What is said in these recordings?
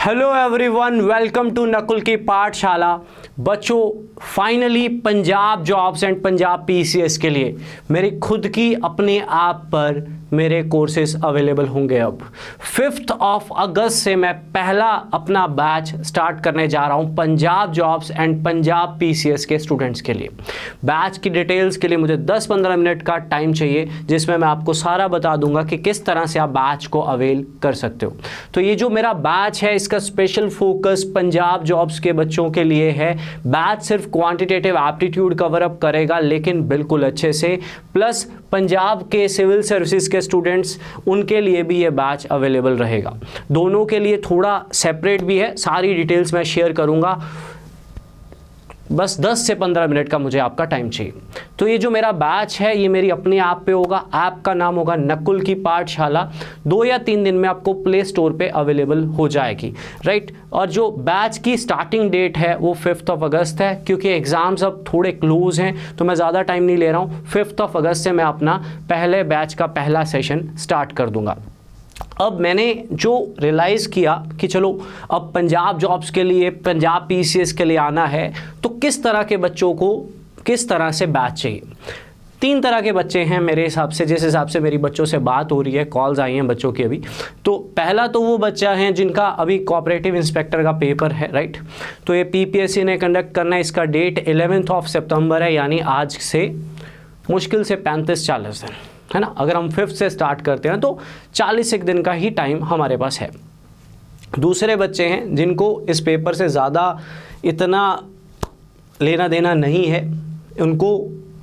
Hello everyone, welcome to Nakul की पाठशाला। बच्चों, finally Punjab jobs and Punjab PCS के लिए मेरी खुद की अपने आप पर मेरे कोर्सेज अवेलेबल होंगे। अब 5 अगस्त से मैं पहला अपना बैच स्टार्ट करने जा रहा हूं Punjab jobs and Punjab PCS के स्टूडेंट्स के लिए। बैच की डिटेल्स के लिए मुझे 10-15 मिनट का टाइम चाहिए, जिसमें मैं आपको सारा बता दूंगा कि किस तरह से आप बैच को अवेल कर सकते हो। तो ये जो मेरा बैच है, इसका स्पेशल फोकस पंजाब जॉब्स के बच्चों के लिए है। बैच सिर्फ क्वांटिटेटिव एप्टीट्यूड कवर अप करेगा, लेकिन बिल्कुल अच्छे से। प्लस पंजाब के सिविल सर्विसेज के स्टूडेंट्स, उनके लिए भी ये बैच अवेलेबल रहेगा। दोनों के लिए थोड़ा सेपरेट भी है, सारी डिटेल्स मैं शेयर करूंगा। बस 10 से 15 मिनट का मुझे आपका टाइम चाहिए। तो ये जो मेरा बैच है, ये मेरी अपने ऐप पे होगा। ऐप का नाम होगा नकुल की पाठशाला। 2 या 3 दिन में आपको प्ले स्टोर पे अवेलेबल हो जाएगी, राइट। और जो बैच की स्टार्टिंग डेट है वो 5 अगस्त है, क्योंकि एग्ज़ाम्स अब थोड़े क्लोज हैं तो मैं ज़्यादा टाइम नहीं ले रहा हूँ। 5 अगस्त से मैं अपना पहले बैच का पहला सेशन स्टार्ट कर दूँगा। अब मैंने जो रियलाइज़ किया कि चलो अब पंजाब जॉब्स के लिए, पंजाब पीसीएस के लिए आना है, तो किस तरह के बच्चों को किस तरह से बैच चाहिए। 3 तरह के बच्चे हैं मेरे हिसाब से, जिस हिसाब से मेरी बच्चों से बात हो रही है, कॉल्स आई हैं बच्चों की अभी। तो पहला तो वो बच्चा है जिनका अभी कोऑपरेटिव इंस्पेक्टर का पेपर है, राइट। तो ये पीपीएससी ने कंडक्ट करना है। इसका डेट 11 सितंबर है, यानी आज से मुश्किल से 35-40 दिन है ना। अगर हम 5 से स्टार्ट करते हैं तो 41 दिन का ही टाइम हमारे पास है। दूसरे बच्चे हैं जिनको इस पेपर से ज़्यादा इतना लेना देना नहीं है। उनको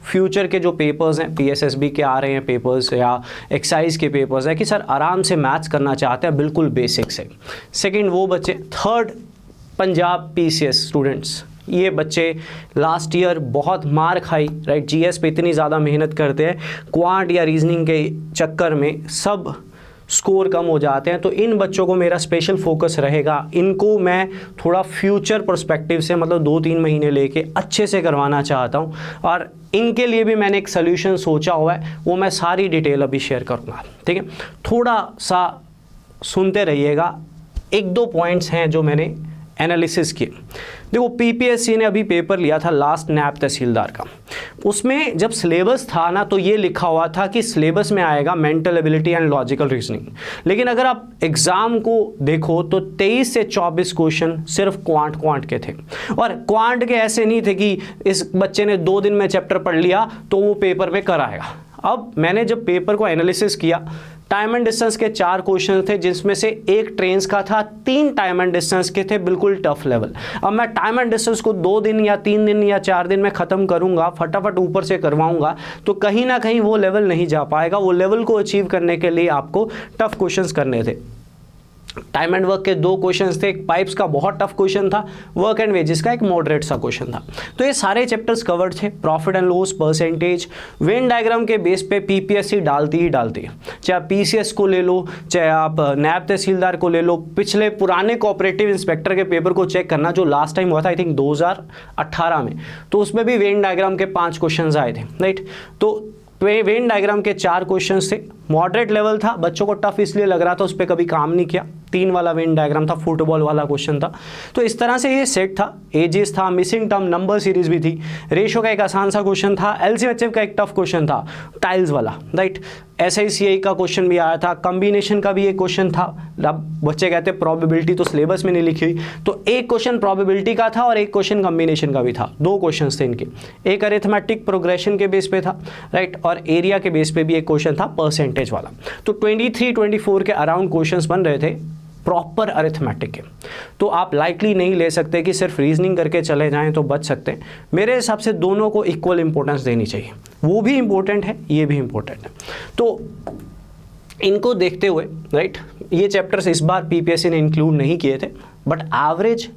फ्यूचर के जो पेपर्स हैं, पीएसएसबी के आ रहे हैं पेपर्स या एक्साइज के पेपर्स हैं, कि सर आराम से मैथ्स करना चाहते हैं बिल्कुल बेसिक से। सेकंड वो बच्चे। Third, Punjab PCS students. ये बच्चे लास्ट ईयर बहुत मार खाई, राइट। जीएस पे इतनी ज़्यादा मेहनत करते हैं, क्वांट या रीजनिंग के चक्कर में सब स्कोर कम हो जाते हैं। तो इन बच्चों को मेरा स्पेशल फोकस रहेगा। इनको मैं थोड़ा फ्यूचर पर्सपेक्टिव से, मतलब 2-3 महीने लेके अच्छे से करवाना चाहता हूँ। और इनके लिए भी मैंने एक सोल्यूशन सोचा हुआ है, वो मैं सारी डिटेल अभी शेयर करूँगा, ठीक है। थोड़ा सा सुनते रहिएगा। 1-2 पॉइंट्स हैं जो मैंने एनालिसिस किए। देखो, पीपीएससी ने अभी पेपर लिया था लास्ट नैब तहसीलदार का। उसमें जब सिलेबस था ना, तो ये लिखा हुआ था कि सिलेबस में आएगा mental ability and logical reasoning. लेकिन अगर आप एग्जाम को देखो तो 23 से 24 क्वेश्चन सिर्फ क्वांट के थे। और क्वांट के ऐसे नहीं थे कि इस बच्चे ने 2 दिन में चैप्टर पढ़ लिया तो वो पेपर में कराएगा। अब मैंने जब पेपर को एनालिसिस किया, टाइम एंड डिस्टेंस के 4 क्वेश्चन थे, जिसमें से 1 ट्रेन्स का था, 3 टाइम एंड डिस्टेंस के थे, बिल्कुल टफ लेवल। अब मैं टाइम एंड डिस्टेंस को 2 दिन या 3 दिन या 4 दिन में ख़त्म करूंगा, फटाफट ऊपर से करवाऊंगा, तो कहीं ना कहीं वो लेवल नहीं जा पाएगा। वो लेवल को अचीव करने के लिए आपको टफ क्वेश्चंस करने थे। टाइम एंड वर्क के 2 क्वेश्चंस थे। एक पाइप्स का बहुत टफ क्वेश्चन था, वर्क एंड वेजेस का एक मॉडरेट सा क्वेश्चन था। तो ये सारे चैप्टर्स कवर्ड थे। Profit and loss, percentage, Venn diagram के बेस पे पीपीएससी डालती ही डालती है। चाहे आप पीसीएस को ले लो, चाहे आप नैब तहसीलदार को ले लो, पिछले पुराने कोऑपरेटिव इंस्पेक्टर के पेपर को चेक करना जो लास्ट टाइम हुआ था, आई थिंक 2018 में, तो उसमें भी वेन डायग्राम के 5 क्वेश्चन आए थे, राइट। तो वेन डायग्राम के 4 क्वेश्चंस थे। मॉडरेट लेवल था, बच्चों को टफ इसलिए लग रहा था, उस पर कभी काम नहीं किया। 3 वाला वेन डायग्राम था, फुटबॉल वाला क्वेश्चन था। तो इस तरह से ये सेट था। एजेस था, मिसिंग टर्म, नंबर सीरीज भी थी, रेशो का एक आसान सा क्वेश्चन था, एलसीएम का एक टफ क्वेश्चन था, टाइल्स वाला, राइट। एसआईसीआई का क्वेश्चन भी आया था, कॉम्बिनेशन का भी एक क्वेश्चन था। अब बच्चे कहते हैं प्रोबेबिलिटी तो सिलेबस में नहीं लिखी हुई, तो एक क्वेश्चन प्रोबेबिलिटी का था और एक क्वेश्चन कॉम्बिनेशन का भी था। 2 क्वेश्चन थे इनके। एक अरिथमेटिक प्रोग्रेशन के बेस पे था, राइट, और एरिया के बेस पे भी एक क्वेश्चन था परसेंटेज वाला। तो 23-24 के अराउंड क्वेश्चंस बन रहे थे प्रॉपर अरिथमेटिक के। तो आप लाइकली नहीं ले सकते कि सिर्फ रीजनिंग करके चले जाएं तो बच सकते हैं। मेरे हिसाब से दोनों को इक्वल इंपॉर्टेंस देनी चाहिए। वो भी इंपॉर्टेंट है, ये भी इंपॉर्टेंट है। तो इनको देखते हुए, राइट, ये चैप्टर्स इस बार पीपीएससी ने इंक्लूड नहीं किए थे, बट एवरेज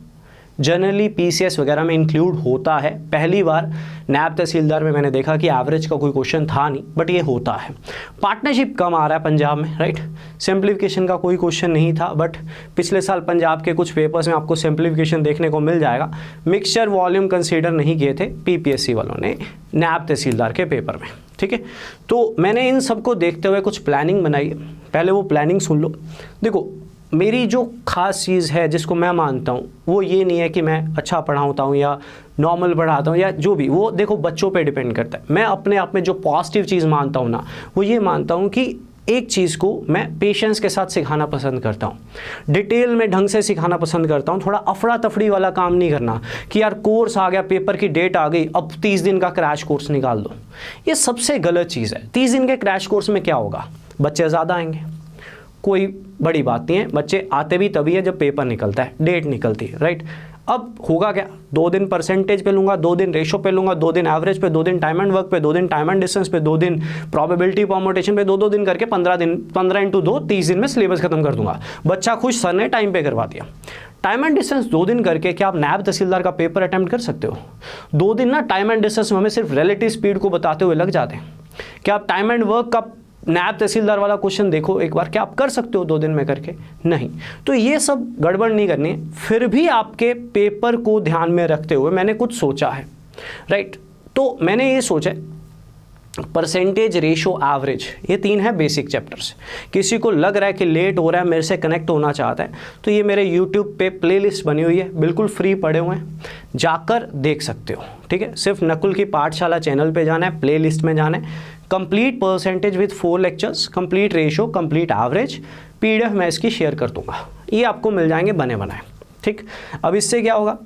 जनरली पीसीएस वगैरह में इंक्लूड होता है। पहली बार नैब तहसीलदार में मैंने देखा कि एवरेज का कोई क्वेश्चन था नहीं, बट ये होता है। पार्टनरशिप कम आ रहा है पंजाब में, राइट। सिंप्लीफिकेशन का कोई क्वेश्चन नहीं था, बट पिछले साल पंजाब के कुछ पेपर्स में आपको सिंप्लीफिकेशन देखने को मिल जाएगा। मिक्सचर वॉल्यूम कंसीडर नहीं किए थे पीपीएससी वालों ने नैब तहसीलदार के पेपर में, ठीक है। तो मैंने इन सबको देखते हुए कुछ प्लानिंग बनाई है। पहले वो प्लानिंग सुन लो। देखो, मेरी जो ख़ास चीज़ है जिसको मैं मानता हूँ वो ये नहीं है कि मैं अच्छा पढ़ाता हूँ या नॉर्मल पढ़ाता हूँ या जो भी, वो देखो बच्चों पे डिपेंड करता है। मैं अपने आप में जो पॉजिटिव चीज़ मानता हूँ ना, वो ये मानता हूँ कि एक चीज़ को मैं पेशेंस के साथ सिखाना पसंद करता हूँ, डिटेल में ढंग से सिखाना पसंद करता हूँ। थोड़ा अफड़ा तफड़ी वाला काम नहीं करना कि यार कोर्स आ गया, पेपर की डेट आ गई, अब 30 दिन का क्रैश कोर्स निकाल दो। ये सबसे गलत चीज़ है। 30 दिन के क्रैश कोर्स में क्या होगा, बच्चे ज़्यादा आएंगे, कोई बड़ी बात नहीं है, बच्चे आते भी तभी है जब पेपर निकलता है, डेट निकलती है, राइट। अब होगा क्या, 2 दिन परसेंटेज पे लूँगा, 2 दिन रेशो पे लूँगा, 2 दिन एवरेज पे, 2 दिन टाइम एंड वर्क पे, 2 दिन टाइम एंड डिस्टेंस पे, 2 दिन प्रोबेबिलिटी परमुटेशन पे, 2-2 दिन करके 15 दिन, 15 × 2 30 दिन में सिलेबस खत्म कर दूंगा। बच्चा खुश, सर ने टाइम पे करवा दिया। टाइम एंड डिस्टेंस 2 दिन करके क्या आप नैब तहसीलदार का पेपर अटेम्प्ट कर सकते हो? 2 दिन ना टाइम एंड डिस्टेंस में हमें सिर्फ रिलेटिव स्पीड को बताते हुए लग जाते हैं। क्या आप टाइम एंड वर्क का नैब तहसीलदार वाला क्वेश्चन देखो एक बार, क्या आप कर सकते हो 2 दिन में करके? नहीं। तो ये सब गड़बड़ नहीं करनी है। फिर भी आपके पेपर को ध्यान में रखते हुए मैंने कुछ सोचा है, राइट। तो मैंने ये सोचा है परसेंटेज, रेशो, एवरेज, ये 3 है बेसिक चैप्टर्स। किसी को लग रहा है कि लेट हो रहा है, मेरे से कनेक्ट होना चाहता है, तो ये मेरे यूट्यूब पे प्लेलिस्ट बनी हुई है, बिल्कुल फ्री पड़े हुए हैं, जाकर देख सकते हो, ठीक है। सिर्फ नकुल की पाठशाला चैनल पे जाना है, प्लेलिस्ट में जाना है, complete percentage with 4 lectures, complete ratio, complete average, PDF मैं इसकी शेयर कर दूंगा, ये आपको मिल जाएंगे बने बनाए, ठीक। अब इससे क्या होगा,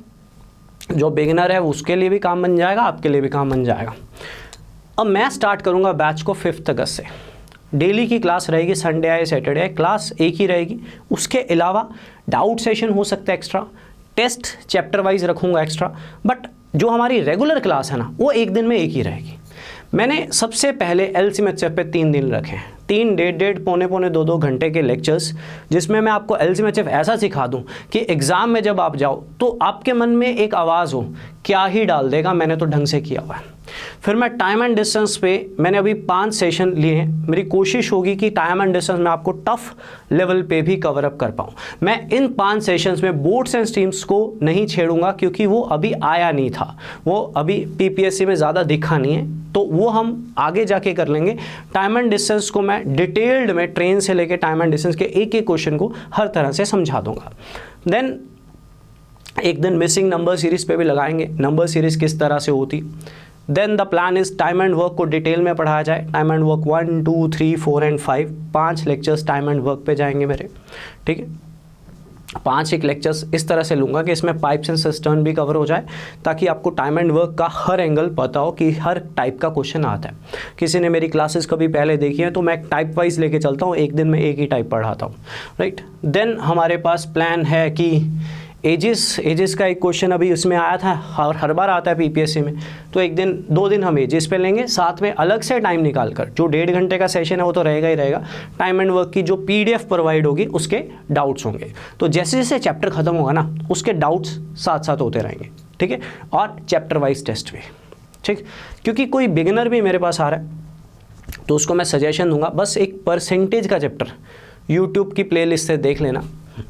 जो बिगिनर है उसके लिए भी काम बन जाएगा, आपके लिए भी काम बन जाएगा। अब मैं स्टार्ट करूंगा बैच को 5 अगस्त से। डेली की क्लास रहेगी, संडे आए सैटरडे आए क्लास एक ही रहेगी। उसके अलावा डाउट सेशन हो सकता है एक्स्ट्रा, टेस्ट चैप्टर वाइज रखूंगा एक्स्ट्रा, बट जो हमारी रेगुलर क्लास है ना वो एक दिन में एक ही रहेगी। मैंने सबसे पहले LCMHF पे 3 दिन रखे हैं, 3 डेढ़ पौने 2 घंटे के लेक्चर्स, जिसमें मैं आपको LCMHF ऐसा सिखा दूं कि एग्ज़ाम में जब आप जाओ तो आपके मन में एक आवाज़ हो, क्या ही डाल देगा, मैंने तो ढंग से किया हुआ है। फिर मैं टाइम एंड डिस्टेंस पे मैंने अभी 5 सेशन लिए हैं। मेरी कोशिश होगी कि टाइम एंड डिस्टेंस में आपको टफ लेवल पे भी कवर अप कर पाऊँ। मैं इन 5 सेशंस में बोर्ड्स एंड स्ट्रीम्स को नहीं छेड़ूंगा क्योंकि वो अभी आया नहीं था, वो अभी PPSC में ज़्यादा दिखा नहीं है, तो वो हम आगे जाके कर लेंगे। टाइम एंड डिस्टेंस को मैं डिटेल्ड में ट्रेन से लेके टाइम एंड डिस्टेंस के एक एक क्वेश्चन को हर तरह से समझा दूंगा। देन एक दिन मिसिंग नंबर सीरीज़ पे भी लगाएंगे, नंबर सीरीज़ किस तरह से होती। Then the plan is time and work को डिटेल में पढ़ाया जाए। Time and work 1, 2, 3, 4 and 5, 5 lectures time and work पे जाएंगे मेरे, ठीक है। 5 एक लेक्चर्स इस तरह से लूँगा कि इसमें पाइप्स एंड सिस्टर्न भी कवर हो जाए, ताकि आपको टाइम एंड वर्क का हर एंगल पता हो कि हर टाइप का क्वेश्चन आता है। किसी ने मेरी क्लासेस कभी पहले देखी है तो मैं टाइप वाइज लेके चलता हूँ, एक दिन में एक ही टाइप पढ़ाता हूँ, राइट। देन हमारे पास प्लान है कि एजेस का एक क्वेश्चन अभी उसमें आया था, हर बार आता है PPSC में, तो एक दिन 2 दिन हम एजेस पे लेंगे, साथ में अलग से टाइम निकाल कर, जो 1.5 घंटे का सेशन है वो तो रहेगा ही रहेगा, टाइम एंड वर्क की जो PDF प्रोवाइड होगी उसके डाउट्स होंगे। तो जैसे जैसे चैप्टर खत्म होगा ना उसके डाउट्स साथ साथ होते रहेंगे, ठीक है, और चैप्टर वाइज टेस्ट भी, ठीक। क्योंकि कोई बिगिनर भी मेरे पास आ रहा है तो उसको मैं सजेशन दूंगा, बस एक परसेंटेज का चैप्टर यूट्यूब की प्लेलिस्ट से देख लेना,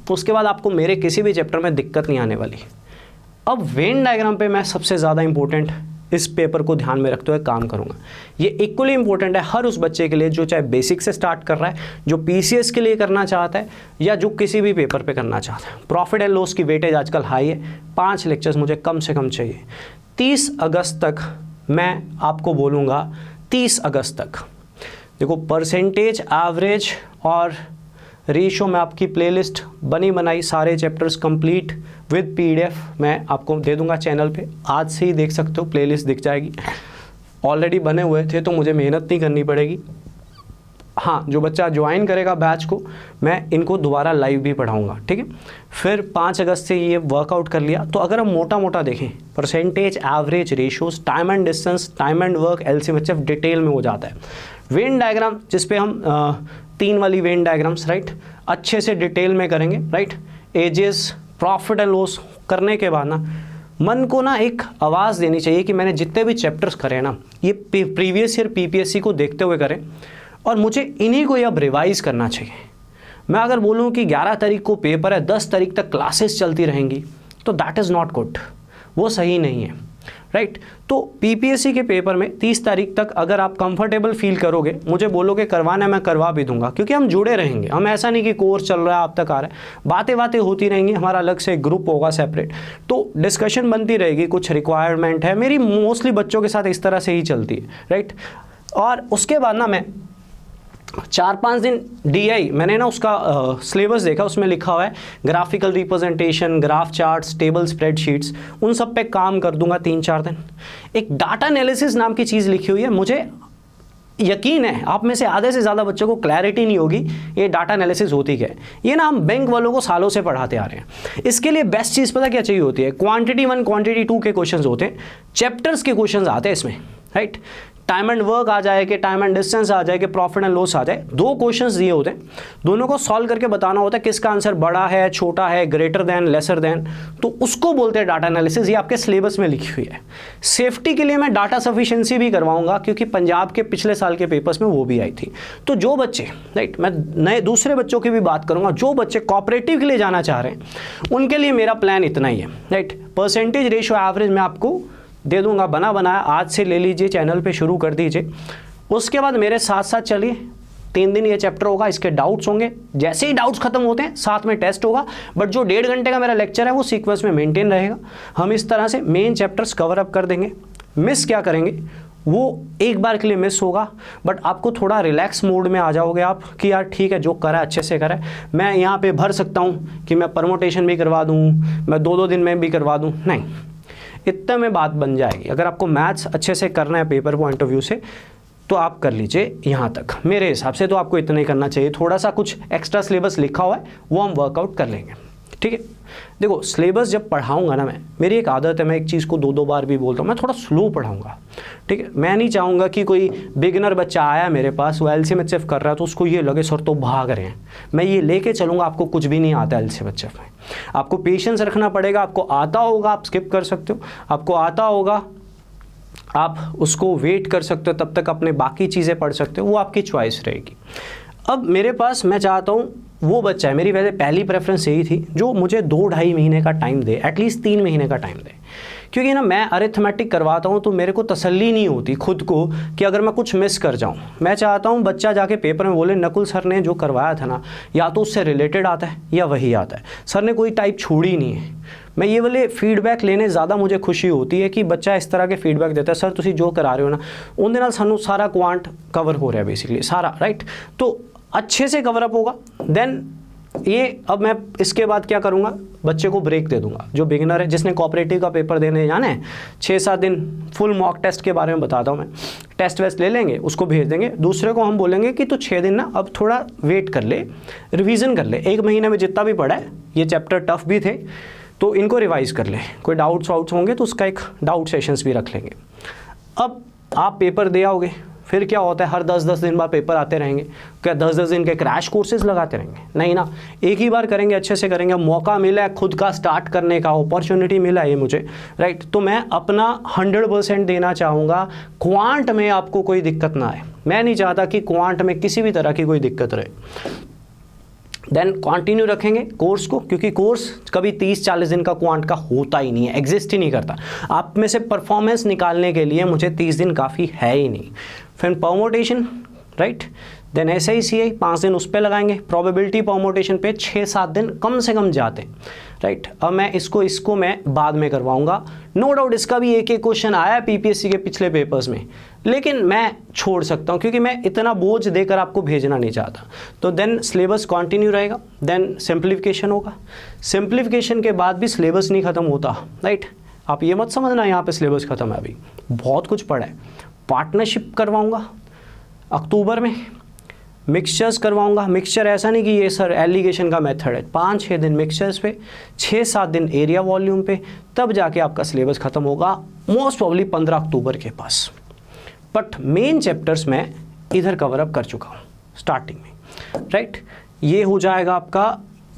तो उसके बाद आपको मेरे किसी भी चैप्टर में दिक्कत नहीं आने वाली। अब वेन डायग्राम पे मैं सबसे ज़्यादा इंपॉर्टेंट इस पेपर को ध्यान में रखते हुए काम करूंगा। ये इक्वली इंपॉर्टेंट है हर उस बच्चे के लिए जो चाहे बेसिक से स्टार्ट कर रहा है, जो PCS के लिए करना चाहता है, या जो किसी भी पेपर पे करना चाहता है। प्रॉफिट एंड लॉस की वेटेज आजकल हाई है, 5 लेक्चर्स मुझे कम से कम चाहिए। 30 अगस्त तक मैं आपको बोलूँगा, 30 अगस्त तक देखो परसेंटेज, एवरेज और रेशो में आपकी प्लेलिस्ट बनी बनाई, सारे चैप्टर्स कंप्लीट विद PDF मैं आपको दे दूंगा चैनल पे। आज से ही देख सकते हो, प्लेलिस्ट दिख जाएगी। ऑलरेडी बने हुए थे तो मुझे मेहनत नहीं करनी पड़ेगी। हाँ, जो बच्चा ज्वाइन करेगा बैच को, मैं इनको दोबारा लाइव भी पढ़ाऊँगा, ठीक है। फिर 5 अगस्त से ये वर्कआउट कर लिया, तो अगर हम मोटा मोटा देखें, percentage, average, ratios, time and distance, time and work, LCMHF detail में हो जाता है। वेन डायग्राम जिसपे हम 3 वाली वेन डायग्राम्स, राइट, अच्छे से डिटेल में करेंगे, right. Ages, profit and loss करने के बाद ना मन को ना एक आवाज़ देनी चाहिए कि मैंने जितने भी चैप्टर्स करे ना ये प्रीवियस ईयर PPSC को देखते हुए करें, और मुझे इन्हीं को अब रिवाइज़ करना चाहिए। मैं अगर बोलूँ कि 11 तारीख को पेपर है, 10 तारीख तक क्लासेस चलती रहेंगी, तो दैट इज़ नॉट गुड, वो सही नहीं है। राइट। तो पीपीएससी के पेपर में 30 तारीख तक अगर आप कंफर्टेबल फील करोगे, मुझे बोलोगे करवाना है, मैं करवा भी दूंगा, क्योंकि हम जुड़े रहेंगे। हम ऐसा नहीं कि कोर्स चल रहा है आप तक आ रहा है, बातें बातें होती रहेंगी, हमारा अलग से ग्रुप होगा सेपरेट, तो डिस्कशन बनती रहेगी, कुछ रिक्वायरमेंट है मेरी मोस्टली बच्चों के साथ इस तरह से ही चलती है, राइट। और उसके बाद ना मैं 4-5 दिन DI मैंने ना उसका सिलेबस देखा, उसमें लिखा हुआ है graphical representation, graph charts, table spreadsheets, उन सब पे काम कर दूंगा 3-4 दिन। एक डाटा एनालिसिस नाम की चीज़ लिखी हुई है, मुझे यकीन है आप में से आधे से ज़्यादा बच्चों को क्लैरिटी नहीं होगी ये डाटा एनालिसिस होती क्या है। ये ना हम बैंक वालों को सालों से पढ़ाते आ रहे हैं। इसके लिए बेस्ट चीज़ पता क्या चाहिए होती है, क्वांटिटी 1 क्वांटिटी 2 के क्वेश्चंस होते हैं, चैप्टर्स के क्वेश्चंस आते हैं इसमें, राइट। टाइम एंड वर्क आ जाए कि टाइम एंड डिस्टेंस आ जाए कि प्रॉफिट एंड लॉस आ जाए, 2 क्वेश्चंस दिए होते हैं, दोनों को सॉल्व करके बताना होता है किसका आंसर बड़ा है, छोटा है, ग्रेटर देन, लेसर देन, तो उसको बोलते हैं डाटा एनालिसिस। ये आपके सिलेबस में लिखी हुई है। सेफ्टी के लिए मैं डाटा सफिशिएंसी भी करवाऊंगा, क्योंकि पंजाब के पिछले साल के पेपर्स में वो भी आई थी। तो जो बच्चे, राइट, मैं नए दूसरे बच्चों की भी बात करूंगा, जो बच्चे कोऑपरेटिव के लिए जाना चाह रहे हैं उनके लिए मेरा प्लान इतना ही है, राइट। परसेंटेज रेशियो एवरेज मैं आपको दे दूंगा बना बनाया, आज से ले लीजिए, चैनल पे शुरू कर दीजिए। उसके बाद मेरे साथ साथ चलिए, 3 दिन ये चैप्टर होगा, इसके डाउट्स होंगे, जैसे ही डाउट्स खत्म होते हैं साथ में टेस्ट होगा, बट जो 1.5 घंटे का मेरा लेक्चर है वो सीक्वेंस में मेंटेन रहेगा। हम इस तरह से मेन चैप्टर्स कवर अप कर देंगे। मिस क्या करेंगे, वो एक बार के लिए मिस होगा, बट आपको थोड़ा रिलैक्स मोड में आ जाओगे आप कि यार ठीक है, जो करा है अच्छे से करा है, मैं यहाँ पे भर सकता हूँ कि मैं परमोटेशन भी करवा दूँ, मैं 2-2 दिन में भी करवा दूँ, नहीं, इतना में बात बन जाएगी। अगर आपको मैथ्स अच्छे से करना है पेपर पॉइंट ऑफ व्यू से, तो आप कर लीजिए यहाँ तक। मेरे हिसाब से तो आपको इतना ही करना चाहिए। थोड़ा सा कुछ एक्स्ट्रा सिलेबस लिखा हुआ है वो हम वर्कआउट कर लेंगे, ठीक है। देखो सिलेबस जब पढ़ाऊंगा ना, मैं, मेरी एक आदत है, मैं एक चीज़ को 2-2 बार भी बोलता हूँ, मैं थोड़ा स्लो पढ़ाऊंगा, ठीक है। मैं नहीं चाहूँगा कि कोई बिगिनर बच्चा आया मेरे पास, वो LCM HF कर रहा है तो उसको ये लगे सर तो भाग रहे हैं। मैं ये लेके चलूँगा, आपको कुछ भी नहीं आता LCM HF में, आपको पेशेंस रखना पड़ेगा। आपको आता होगा आप स्किप कर सकते हो, आपको आता होगा आप उसको वेट कर सकते हो, तब तक अपने बाकी चीज़ें पढ़ सकते हो, वो आपकी चॉइस रहेगी। अब मेरे पास, मैं चाहता हूँ वो बच्चा है, मेरी वैसे पहली प्रेफरेंस यही थी जो मुझे 2-2.5 महीने का टाइम दे, एटलीस्ट 3 महीने का टाइम दे, क्योंकि ना मैं अरिथमेटिक करवाता हूँ तो मेरे को तसल्ली नहीं होती खुद को कि अगर मैं कुछ मिस कर जाऊँ। मैं चाहता हूँ बच्चा जाके पेपर में बोले नकुल सर ने जो करवाया था ना, या तो उससे रिलेटेड आता है या वही आता है, सर ने कोई टाइप छोड़ी नहीं है। मैं ये वाले फीडबैक लेने ज़्यादा मुझे खुशी होती है कि बच्चा इस तरह के फीडबैक देता है, सर तुसी जो करा रहे हो ना उनके नाल सानू सारा क्वांट कवर हो रहा है बेसिकली सारा, राइट। तो अच्छे से कवर अप होगा। देन ये अब मैं इसके बाद क्या करूँगा, बच्चे को ब्रेक दे दूंगा। जो बिगिनर है, जिसने कोऑपरेटिव का पेपर देने जाना है, 6-7 दिन फुल मॉक टेस्ट के बारे में बताता हूँ मैं, टेस्ट वेस्ट ले लेंगे, उसको भेज देंगे। दूसरे को हम बोलेंगे कि तू 6 दिन ना अब थोड़ा वेट कर ले, रिवीजन कर ले, 1 महीने में जितना भी पढ़ा है, ये चैप्टर टफ भी थे तो इनको रिवाइज कर ले, कोई डाउट्स वाउट्स होंगे तो उसका एक डाउट सेशंस भी रख लेंगे। अब आप पेपर दे आओगे, फिर क्या होता है, हर 10-10 दिन बाद पेपर आते रहेंगे, क्या 10-10 दिन के क्रैश कोर्सेज लगाते रहेंगे? नहीं ना, एक ही बार करेंगे, अच्छे से करेंगे। मौका मिला है खुद का स्टार्ट करने का, अपॉर्चुनिटी मिला है ये मुझे, राइट। तो मैं अपना 100% देना चाहूँगा। क्वांट में आपको कोई दिक्कत ना आए, मैं नहीं चाहता कि क्वांट में किसी भी तरह की कोई दिक्कत रहे। देन कंटिन्यू रखेंगे कोर्स को, क्योंकि कोर्स कभी 30-40 दिन का क्वांट का होता ही नहीं है, एग्जिस्ट ही नहीं करता। आप में से परफॉर्मेंस निकालने के लिए मुझे 30 दिन काफ़ी है ही नहीं। फिर परमोटेशन, राइट, देन SICI 5 दिन उस पर लगाएंगे, प्रोबेबिलिटी परमोटेशन पे 6-7 दिन कम से कम जाते हैं, राइट। अब मैं इसको मैं बाद में करवाऊंगा। नो डाउट इसका भी एक क्वेश्चन आया है PPSC के पिछले पेपर्स में, लेकिन मैं छोड़ सकता हूँ क्योंकि मैं इतना बोझ देकर आपको भेजना नहीं चाहता। तो देन सिलेबस कंटिन्यू रहेगा, देन सिंप्लीफिकेशन होगा। सिंप्लीफिकेशन के बाद भी सिलेबस नहीं ख़त्म होता, राइट। आप ये मत समझना यहाँ पे सिलेबस ख़त्म है, अभी बहुत कुछ पड़ा है। पार्टनरशिप करवाऊँगा अक्टूबर में, मिक्सचर्स करवाऊंगा। मिक्सचर ऐसा नहीं कि ये सर एलिगेशन का मेथड है, 5-6 दिन मिक्सचर्स पे, 6-7 दिन एरिया वॉल्यूम पे, तब जाके आपका सिलेबस ख़त्म होगा मोस्ट प्रॉब्ली 15 अक्टूबर के पास। बट मेन चैप्टर्स मैं इधर कवर अप कर चुका हूँ स्टार्टिंग में, राइट। ये हो जाएगा आपका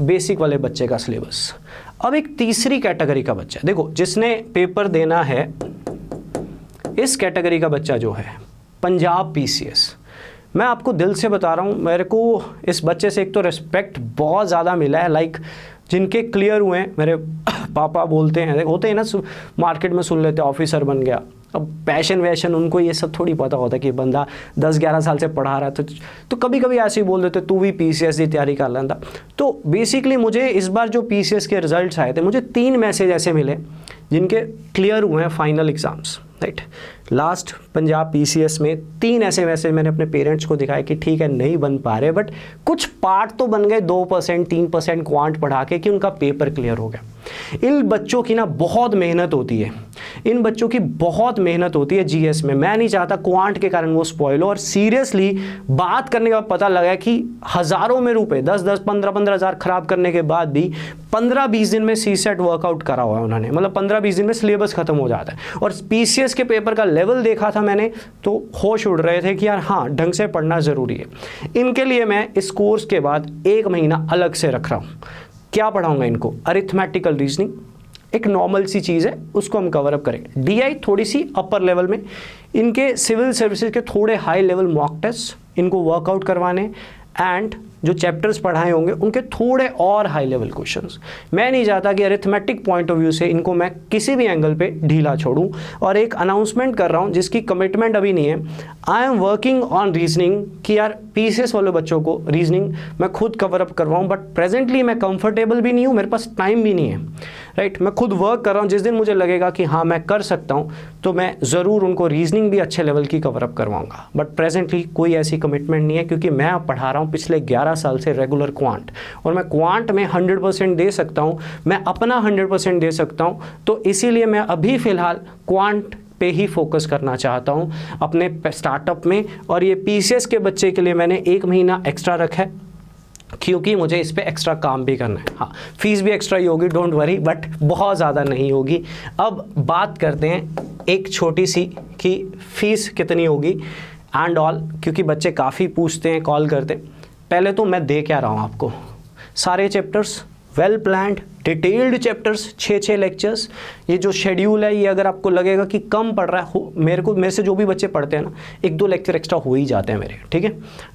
बेसिक वाले बच्चे का सिलेबस। अब एक तीसरी कैटेगरी का बच्चा, देखो जिसने पेपर देना है, इस कैटेगरी का बच्चा जो है पंजाब PCS, मैं आपको दिल से बता रहा हूँ, मेरे को इस बच्चे से एक तो रिस्पेक्ट बहुत ज़्यादा मिला है। लाइक जिनके क्लियर हुए हैं, मेरे पापा बोलते हैं, होते हैं ना मार्केट में सुन लेते ऑफिसर बन गया, अब पैशन वैशन उनको ये सब थोड़ी पता होता कि बंदा 10-11 साल से पढ़ा रहा है, तो कभी कभी ऐसे ही बोल देते तू भी PCS की तैयारी कर लेता। तो बेसिकली मुझे इस बार जो PCS के रिजल्ट्स आए थे, मुझे 3 मैसेज ऐसे मिले जिनके क्लियर हुए हैं final exams, right. Last Punjab PCS में 3 ऐसे मैसेज मैंने अपने पेरेंट्स को दिखाए कि ठीक है नहीं बन पा रहे, बट कुछ पार्ट तो बन गए 2% 3% क्वांट पढ़ा के कि उनका पेपर क्लियर हो गया। इन बच्चों की ना बहुत मेहनत होती है, इन बच्चों की बहुत मेहनत होती है GS में। मैं नहीं चाहता क्वांट के कारण वो स्पॉइल हो। और सीरियसली बात करने के बाद पता लगा कि हज़ारों में रुपए 10-10 15-15 हज़ार खराब करने के बाद भी 15-20 दिन में CSET वर्कआउट करा हुआ है उन्होंने, मतलब 15-20 दिन में सिलेबस खत्म हो जाता है। और PCS के पेपर का लेवल देखा था मैंने तो होश उड़ रहे थे कि यार हाँ ढंग से पढ़ना ज़रूरी है। इनके लिए मैं इस कोर्स के बाद 1 महीना अलग से रख रहा हूँ। क्या पढ़ाऊँगा इनको? अरिथमेटिकल रीजनिंग, एक नॉर्मल सी चीज़ है, उसको हम कवर अप करेंगे। DI थोड़ी सी अपर लेवल में, इनके सिविल सर्विसेज के थोड़े हाई लेवल मॉक टेस्ट इनको वर्कआउट करवाने, एंड जो चैप्टर्स पढ़ाए होंगे उनके थोड़े और हाई लेवल क्वेश्चंस। मैं नहीं चाहता कि अरिथमेटिक पॉइंट ऑफ व्यू से इनको मैं किसी भी एंगल पे ढीला छोड़ूं। और एक अनाउंसमेंट कर रहा हूं जिसकी कमिटमेंट अभी नहीं है, I am working on reasoning, कि यार PCS वाले बच्चों को रीजनिंग मैं खुद कवर अप करवाऊँ, बट प्रेजेंटली मैं कंफर्टेबल भी नहीं हूँ, मेरे पास टाइम भी नहीं है, राइट। मैं खुद वर्क कर रहा हूँ, जिस दिन मुझे लगेगा कि हाँ मैं कर सकता हूँ तो मैं ज़रूर उनको रीजनिंग भी अच्छे लेवल की कवर अप करवाऊँगा, बट प्रेजेंटली कोई ऐसी कमिटमेंट नहीं है, क्योंकि मैं अब पढ़ा रहा हूँ पिछले 11 साल से रेगुलर क्वांट, और मैं क्वांट में 100% दे सकता हूँ, मैं अपना 100% दे सकता हूँ। तो इसीलिए मैं अभी फ़िलहाल क्वांट पे ही फोकस करना चाहता हूँ अपने स्टार्टअप में। और ये PCS के बच्चे के लिए मैंने 1 महीना एक्स्ट्रा रखा है, क्योंकि मुझे इस पे एक्स्ट्रा काम भी करना है। हाँ, फीस भी एक्स्ट्रा ही होगी, डोंट वरी, बट बहुत ज़्यादा नहीं होगी। अब बात करते हैं एक छोटी सी कि फ़ीस कितनी होगी एंड ऑल, क्योंकि बच्चे काफ़ी पूछते हैं, कॉल करते हैं। पहले तो मैं दे क्या रहा हूँ आपको, सारे chapters well planned detailed chapters, 6 lectures. ये जो शेड्यूल है, ये अगर आपको लगेगा कि कम पढ़ रहा है, मेरे से जो भी बच्चे पढ़ते हैं ना, 1-2 लेक्चर एक्स्ट्रा हो ही जाते हैं मेरे, ठीक है,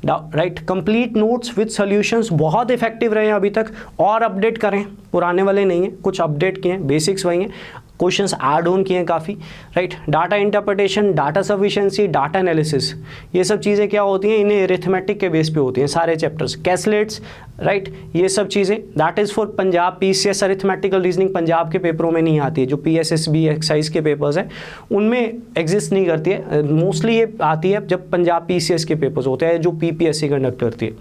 right. Complete notes with solutions, बहुत इफेक्टिव रहे हैं अभी तक, और अपडेट करें, पुराने वाले नहीं हैं, कुछ अपडेट किए हैं, बेसिक्स वही हैं, क्वेश्चंस ऐड ऑन किए हैं काफ़ी, right. Data interpretation, data sufficiency, data analysis, ये सब चीज़ें क्या होती हैं, इन्हें अरिथमेटिक के बेस पे होती हैं सारे चैप्टर्स। कैसलेट्स, राइट, ये सब चीज़ें that is for Punjab PCS। Arithmetical reasoning Punjab के पेपरों में नहीं आती है, जो PSSB एक्साइज के पेपर्स हैं उनमें एग्जिस्ट नहीं करती है। मोस्टली ये आती है जब पंजाब PCS के पेपर्स होते हैं, जो PPSC कंडक्ट करती है।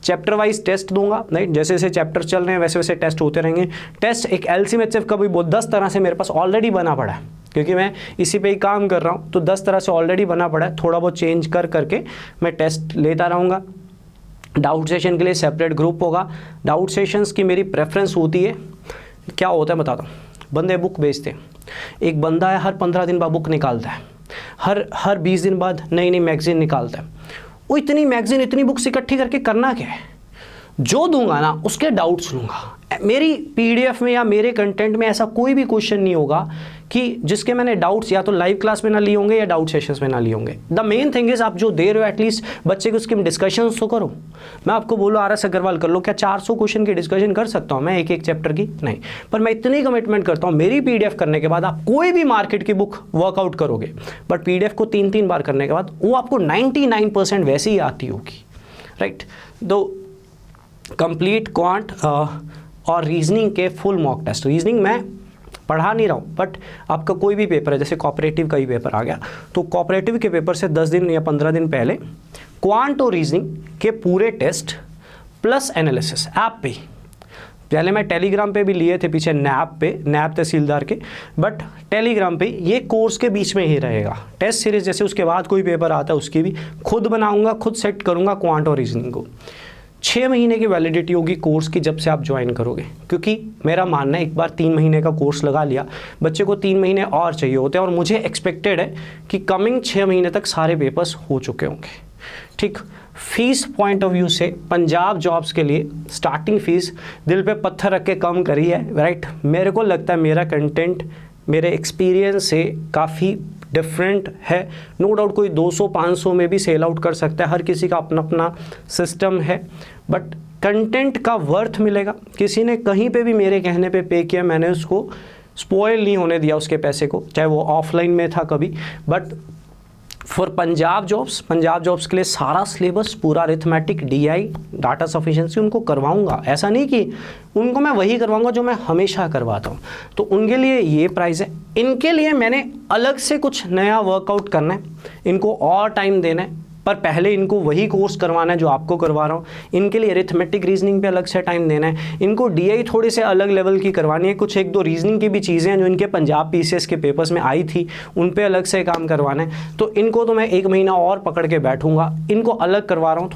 चैप्टर वाइज टेस्ट दूंगा, राइट, जैसे जैसे चैप्टर चल रहे हैं वैसे वैसे टेस्ट होते रहेंगे। टेस्ट एक LCMHF का भी 10 तरह से मेरे पास ऑलरेडी बना पड़ा है, क्योंकि मैं इसी पे ही काम कर रहा हूँ, तो 10 तरह से ऑलरेडी बना पड़ा है। थोड़ा बहुत चेंज कर करके मैं टेस्ट लेता रहूँगा। डाउट सेशन के लिए सेपरेट ग्रुप होगा। डाउट सेशंस की मेरी प्रेफरेंस होती है, क्या होता है बताता हूँ। बंदे बुक बेचते हैं, एक बंदा है हर 15 दिन बाद बुक निकालता है, हर 20 दिन बाद नई नई मैगजीन निकालता है। वो इतनी मैगजीन, इतनी बुक्स इकट्ठी करके करना क्या है? जो दूंगा ना उसके डाउट्स लूँगा। मेरी PDF में या मेरे कंटेंट में ऐसा कोई भी क्वेश्चन नहीं होगा कि जिसके मैंने डाउट्स या तो लाइव क्लास में ना लिए होंगे या डाउट सेशंस में ना लिए होंगे। द मेन थिंग इज, आप जो दे रहे हो एटलीस्ट बच्चे को उसके डिस्कशंस तो करो। मैं आपको बोलो RS अग्रवाल कर लो, क्या 400 क्वेश्चन की डिस्कशन कर सकता हूँ मैं एक चैप्टर की? नहीं, पर मैं इतनी कमिटमेंट करता हूँ, मेरी PDF करने के बाद आप कोई भी मार्केट की बुक वर्कआउट करोगे, बट PDF को 3-3 बार करने के बाद वो आपको 99% वैसे ही आती होगी, राइट। तो कंप्लीट क्वांट और रीजनिंग के फुल मॉक टेस्ट। रीजनिंग मैं पढ़ा नहीं रहा हूँ, बट आपका कोई भी पेपर है, जैसे कोऑपरेटिव का ही पेपर आ गया, तो कोऑपरेटिव के पेपर से 10 दिन या 15 दिन पहले क्वांट और रीजनिंग के पूरे टेस्ट प्लस एनालिसिस ऐप पे। पहले मैं टेलीग्राम पे भी लिए थे पीछे, नैब तहसीलदार के, बट टेलीग्राम पे ये कोर्स के बीच में ही रहेगा। टेस्ट सीरीज जैसे उसके बाद कोई पेपर आता है उसकी भी खुद बनाऊँगा, खुद सेट करूँगा क्वांट और रीजनिंग को। 6 महीने की वैलिडिटी होगी कोर्स की जब से आप ज्वाइन करोगे, क्योंकि मेरा मानना है एक बार 3 महीने का कोर्स लगा लिया, बच्चे को 3 महीने और चाहिए होते हैं, और मुझे एक्सपेक्टेड है कि कमिंग 6 महीने तक सारे पेपर्स हो चुके होंगे, ठीक। फीस पॉइंट ऑफ व्यू से पंजाब जॉब्स के लिए स्टार्टिंग फीस दिल पे पत्थर रख के कम करी है, राइट। मेरे को लगता है मेरा कंटेंट मेरे एक्सपीरियंस से काफ़ी डिफरेंट है। नो डाउट कोई 200-500 में भी सेल आउट कर सकता है, हर किसी का अपना अपना सिस्टम है, बट कंटेंट का वर्थ मिलेगा। किसी ने कहीं पे भी मेरे कहने पे किया, मैंने उसको स्पॉइल नहीं होने दिया उसके पैसे को, चाहे वो ऑफलाइन में था कभी। बट फॉर पंजाब जॉब्स के लिए सारा सिलेबस, पूरा अरिथमेटिक, DI, डाटा सफिशिएंसी उनको करवाऊंगा। ऐसा नहीं कि उनको मैं वही करवाऊंगा जो मैं हमेशा करवाता हूँ। तो उनके लिए ये प्राइस है। इनके लिए मैंने अलग से कुछ नया वर्कआउट करना है, इनको और टाइम देना है, पर पहले इनको वही कोर्स करवाना है जो आपको करवा रहा हूँ। इनके लिए अरिथमेटिक रीजनिंग पे अलग से टाइम देना है, इनको DI थोड़े से अलग लेवल की करवानी है, कुछ 1-2 रीजनिंग की भी चीज़ें हैं जो इनके पंजाब PCS के पेपर्स में आई थी, उन पे अलग से काम करवाना है। तो इनको तो मैं 1 महीना और पकड़ के बैठूंगा, इनको अलग करवा रहा हूँ।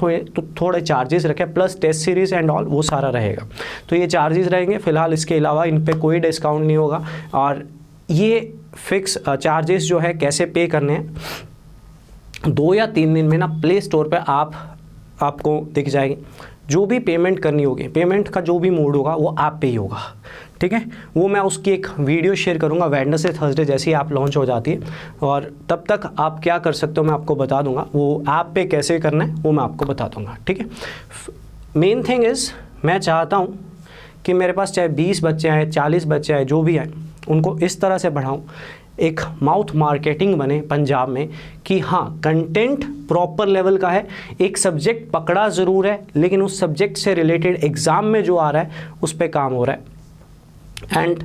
थोड़े चार्जेस रखे, plus test series and all वो सारा रहेगा। तो ये चार्जेस रहेंगे फिलहाल, इसके अलावा इन पर कोई डिस्काउंट नहीं होगा। और ये फिक्स चार्जेस जो है कैसे पे करने हैं, 2 या 3 दिन में ना प्ले स्टोर पे आपको दिख जाएगी। जो भी पेमेंट करनी होगी, पेमेंट का जो भी मोड होगा वो ऐप पे ही होगा, ठीक है। वो मैं उसकी एक वीडियो शेयर करूंगा वेडनेसडे थर्सडे जैसे ही ऐप लॉन्च हो जाती है, और तब तक आप क्या कर सकते हो मैं आपको बता दूंगा। वो ऐप पे कैसे करना है वो मैं आपको बता दूंगा, ठीक है। मेन थिंग इज़, मैं चाहता हूँ कि मेरे पास चाहे 20 बच्चे आए, 40 बच्चे आए, जो भी आए, उनको इस तरह से बढ़ाऊँ, एक माउथ मार्केटिंग बने पंजाब में कि हाँ कंटेंट प्रॉपर लेवल का है, एक सब्जेक्ट पकड़ा ज़रूर है, लेकिन उस सब्जेक्ट से रिलेटेड एग्ज़ाम में जो आ रहा है उस पर काम हो रहा है। एंड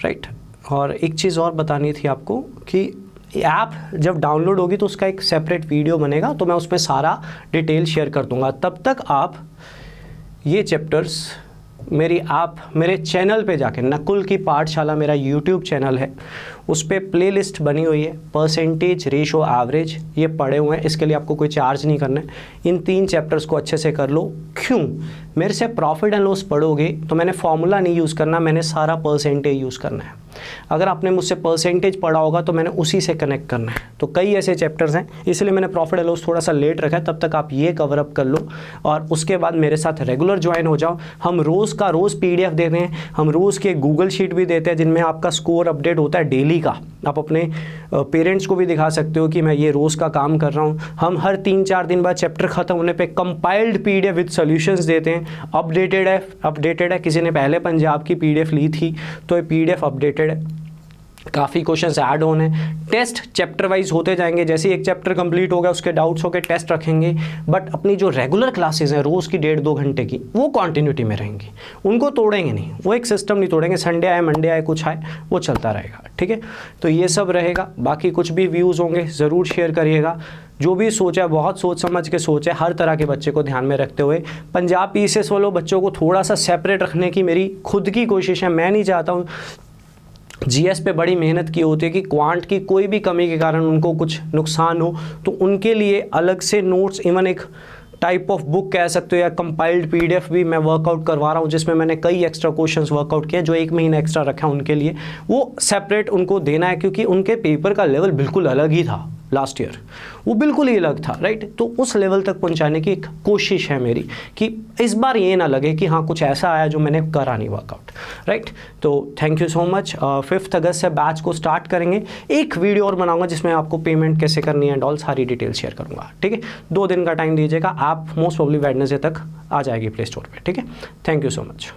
राइट, और एक चीज़ और बतानी थी आपको कि ऐप जब डाउनलोड होगी तो उसका एक सेपरेट वीडियो बनेगा, तो मैं उसमें सारा डिटेल शेयर कर दूंगा। तब तक आप ये चैप्टर्स मेरे चैनल पे जाके, नकुल की पाठशाला मेरा यूट्यूब चैनल है, उस पर प्लेलिस्ट बनी हुई है, परसेंटेज, रेशो, एवरेज, ये पढ़े हुए हैं। इसके लिए आपको कोई चार्ज नहीं करना है। इन 3 चैप्टर्स को अच्छे से कर लो। क्यों? मेरे से प्रॉफिट एंड लॉस पढ़ोगे तो मैंने फॉर्मूला नहीं यूज़ करना, मैंने सारा परसेंटेज यूज़ करना है। अगर आपने मुझसे परसेंटेज पढ़ा होगा तो मैंने उसी से कनेक्ट करना है। तो कई ऐसे चैप्टर्स हैं, इसलिए मैंने प्रॉफिट एंड लॉस थोड़ा सा लेट रखा है। तब तक आप ये कवर अप कर लो और उसके बाद मेरे साथ रेगुलर ज्वाइन हो जाओ। हम रोज़ का रोज़ PDF देते हैं, हम रोज़ के गूगल शीट भी देते हैं जिनमें आपका स्कोर अपडेट होता है डेली का। आप अपने पेरेंट्स को भी दिखा सकते हो कि मैं ये रोज़ का काम कर रहा हूँ। हम हर 3-4 दिन बाद चैप्टर ख़त्म होने पे कंपाइल्ड PDF विद सॉल्यूशंस देते हैं। अपडेटेड है। किसी ने पहले पंजाब की PDF ली थी तो ये PDF अपडेटेड है, काफ़ी क्वेश्चंस ऐड ऑन है। टेस्ट चैप्टर वाइज होते जाएंगे, जैसे एक चैप्टर कंप्लीट हो गया उसके डाउट्स हो के टेस्ट रखेंगे। बट अपनी जो रेगुलर क्लासेस हैं रोज़ की 1.5-2 घंटे की, वो कंटिन्यूटी में रहेंगी, उनको तोड़ेंगे नहीं, वो एक सिस्टम नहीं तोड़ेंगे। संडे आए, मंडे आए, कुछ आए, वो चलता रहेगा, ठीक है। तो ये सब रहेगा। बाकी कुछ भी व्यूज़ होंगे ज़रूर शेयर करिएगा। जो भी सोचा है बहुत सोच समझ के सोचा है, हर तरह के बच्चे को ध्यान में रखते हुए। पंजाब PCS वालों बच्चों को थोड़ा सा सेपरेट रखने की मेरी खुद की कोशिश है। मैं नहीं चाहता हूँ, GS पे बड़ी मेहनत की होती है कि क्वांट की कोई भी कमी के कारण उनको कुछ नुकसान हो, तो उनके लिए अलग से नोट्स, इवन एक टाइप ऑफ बुक कह सकते हो या कंपाइल्ड PDF भी मैं वर्कआउट करवा रहा हूँ, जिसमें मैंने कई एक्स्ट्रा क्वेश्चंस वर्कआउट किए जो 1 महीना एक्स्ट्रा रखा उनके लिए। वो सेपरेट उनको देना है क्योंकि उनके पेपर का लेवल बिल्कुल अलग ही था लास्ट ईयर, वो बिल्कुल ही अलग था, राइट। तो उस लेवल तक पहुंचाने की एक कोशिश है मेरी कि इस बार ये ना लगे कि हाँ कुछ ऐसा आया जो मैंने करा नहीं वर्कआउट, राइट। तो थैंक यू सो मच। 5 अगस्त से बैच को स्टार्ट करेंगे। एक वीडियो और बनाऊंगा जिसमें आपको पेमेंट कैसे करनी है एंड ऑल सारी डिटेल शेयर करूंगा, ठीक है। 2 दिन का टाइम दीजिएगा, आप मोस्ट प्रोबेबली वेडनेसडे तक आ जाएगी प्ले स्टोर पर, ठीक है। Thank you so much.